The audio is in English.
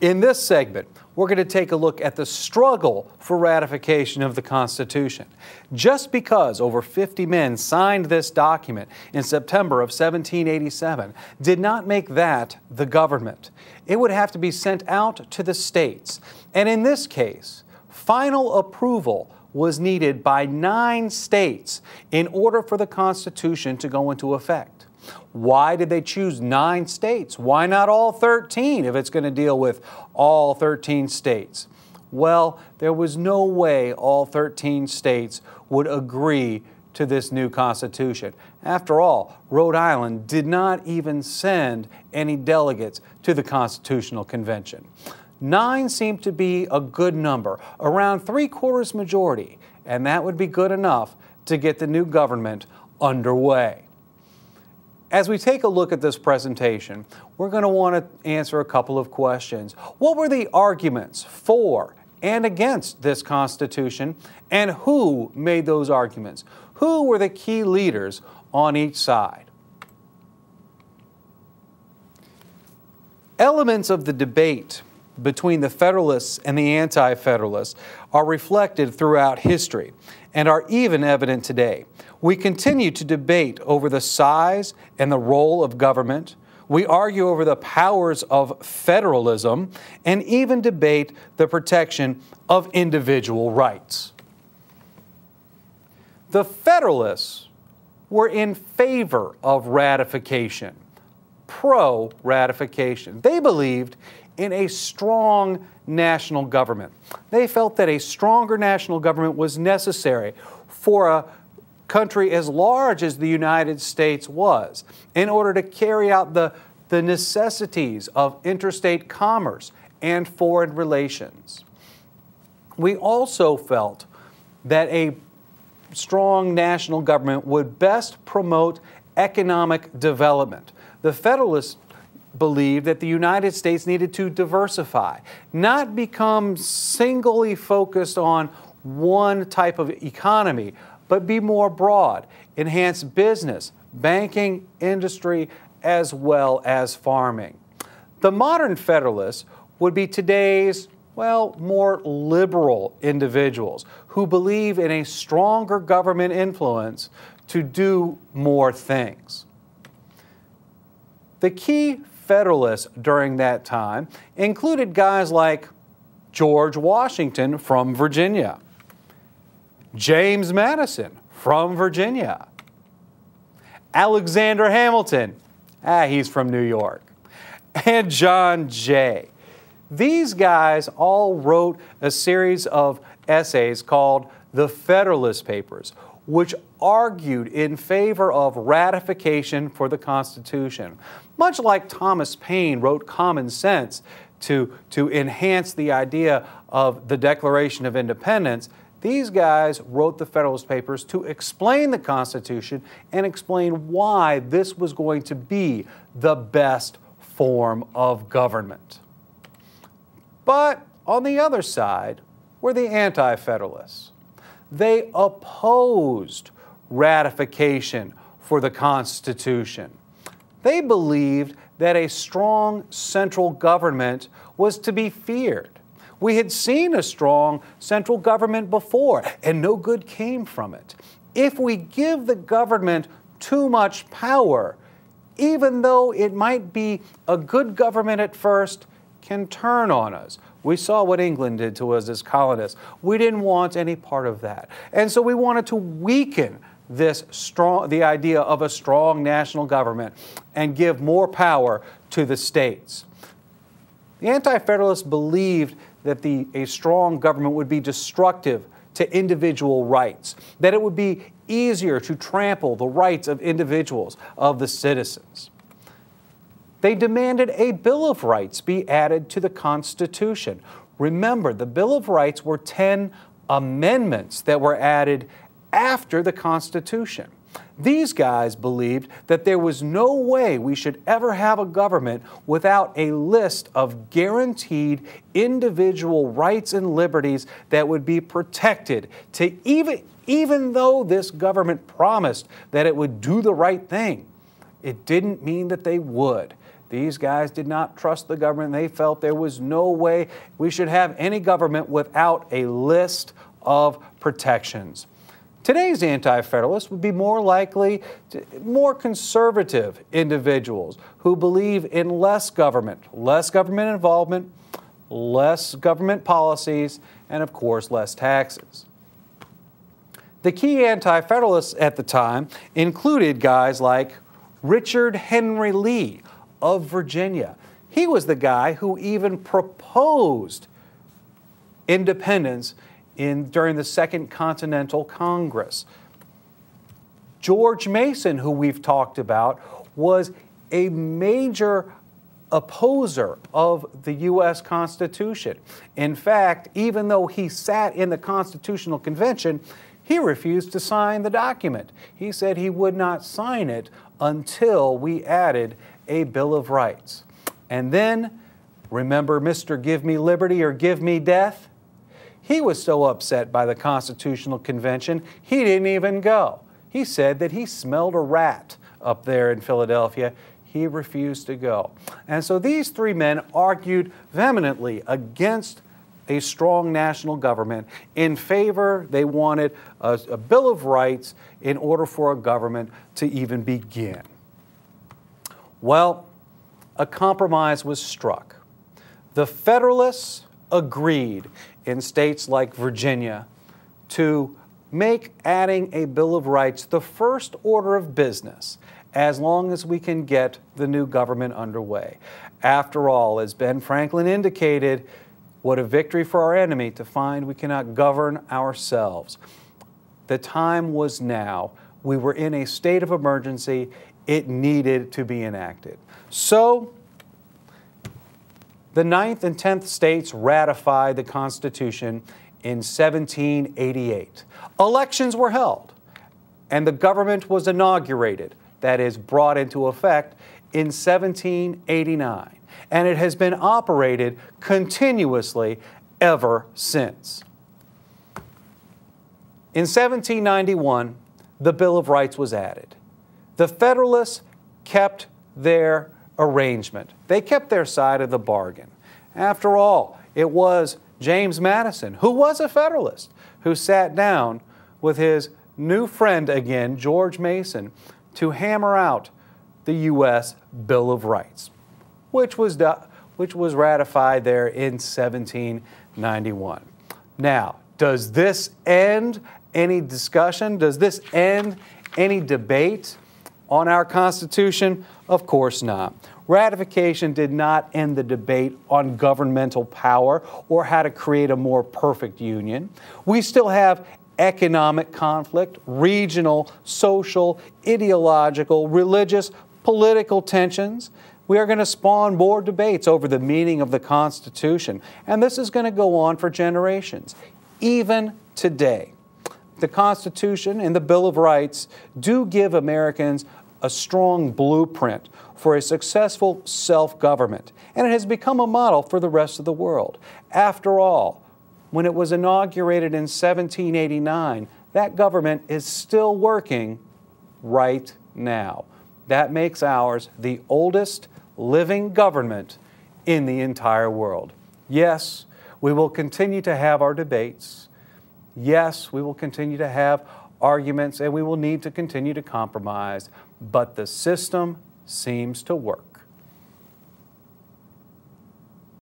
In this segment, we're going to take a look at the struggle for ratification of the Constitution. Just because over 50 men signed this document in September of 1787 did not make that the government. It would have to be sent out to the states. And in this case, final approval was needed by 9 states in order for the Constitution to go into effect. Why did they choose 9 states? Why not all 13 if it's going to deal with all 13 states? Well, there was no way all 13 states would agree to this new Constitution. After all, Rhode Island did not even send any delegates to the Constitutional Convention. 9 seemed to be a good number, around 3/4 majority, and that would be good enough to get the new government underway. As we take a look at this presentation, we're going to want to answer a couple of questions. What were the arguments for and against this Constitution, and who made those arguments? Who were the key leaders on each side? Elements of the debate between the Federalists and the Anti-Federalists are reflected throughout history and are even evident today. We continue to debate over the size and the role of government. We argue over the powers of federalism and even debate the protection of individual rights. The Federalists were in favor of ratification, pro-ratification. They believed in a strong national government. They felt that a stronger national government was necessary for a country as large as the United States was in order to carry out the necessities of interstate commerce and foreign relations. We also felt that a strong national government would best promote economic development. The Federalists believed that the United States needed to diversify, not become singly focused on one type of economy, but be more broad, enhance business, banking, industry, as well as farming. The modern Federalists would be today's, well, more liberal individuals who believe in a stronger government influence to do more things. The key Federalists during that time included guys like George Washington from Virginia, James Madison from Virginia, Alexander Hamilton, he's from New York, and John Jay. These guys all wrote a series of essays called the Federalist Papers, which argued in favor of ratification for the Constitution. Much like Thomas Paine wrote Common Sense to enhance the idea of the Declaration of Independence, these guys wrote the Federalist Papers to explain the Constitution and explain why this was going to be the best form of government. But on the other side were the Anti-Federalists. They opposed ratification for the Constitution. They believed that a strong central government was to be feared. We had seen a strong central government before, and no good came from it. If we give the government too much power, even though it might be a good government at first, can turn on us. We saw what England did to us as colonists. We didn't want any part of that. And so we wanted to weaken the idea of a strong national government and give more power to the states. The Anti-Federalists believed that a strong government would be destructive to individual rights, that it would be easier to trample the rights of individuals, of the citizens. They demanded a Bill of Rights be added to the Constitution. Remember, the Bill of Rights were 10 amendments that were added after the Constitution. These guys believed that there was no way we should ever have a government without a list of guaranteed individual rights and liberties that would be protected, to even though this government promised that it would do the right thing. It didn't mean that they would. These guys did not trust the government. They felt there was no way we should have any government without a list of protections. Today's Anti-Federalists would be more likely more conservative individuals who believe in less government involvement, less government policies, and of course, less taxes. The key Anti-Federalists at the time included guys like Richard Henry Lee of Virginia. He was the guy who even proposed independence during the Second Continental Congress. George Mason, who we've talked about, was a major opposer of the U.S. Constitution. In fact, even though he sat in the Constitutional Convention, he refused to sign the document. He said he would not sign it until we added a Bill of Rights. And then, remember Mr. Give Me Liberty or Give Me Death? He was so upset by the Constitutional Convention, he didn't even go. He said that he smelled a rat up there in Philadelphia. He refused to go. And so these three men argued vehemently against a strong national government. In favor, they wanted a Bill of Rights in order for a government to even begin. Well, a compromise was struck. The Federalists agreed in states like Virginia to make adding a Bill of Rights the first order of business as long as we can get the new government underway. After all, as Ben Franklin indicated, what a victory for our enemy to find we cannot govern ourselves. The time was now. We were in a state of emergency. It needed to be enacted. So, the 9th and 10th states ratified the Constitution in 1788. Elections were held, and the government was inaugurated, that is, brought into effect, in 1789. And it has been operated continuously ever since. In 1791, the Bill of Rights was added. The Federalists kept their arrangement. They kept their side of the bargain. After all, it was James Madison, who was a Federalist, who sat down with his new friend again, George Mason, to hammer out the U.S. Bill of Rights, which was ratified there in 1791. Now, does this end any discussion? Does this end any debate on our Constitution? Of course not. Ratification did not end the debate on governmental power or how to create a more perfect union. We still have economic conflict, regional, social, ideological, religious, political tensions. We are going to spawn more debates over the meaning of the Constitution, and this is going to go on for generations, even today. The Constitution and the Bill of Rights do give Americans a strong blueprint for a successful self-government, and it has become a model for the rest of the world. After all, when it was inaugurated in 1789, that government is still working right now. That makes ours the oldest living government in the entire world. Yes, we will continue to have our debates. Yes, we will continue to have arguments, and we will need to continue to compromise, but the system seems to work.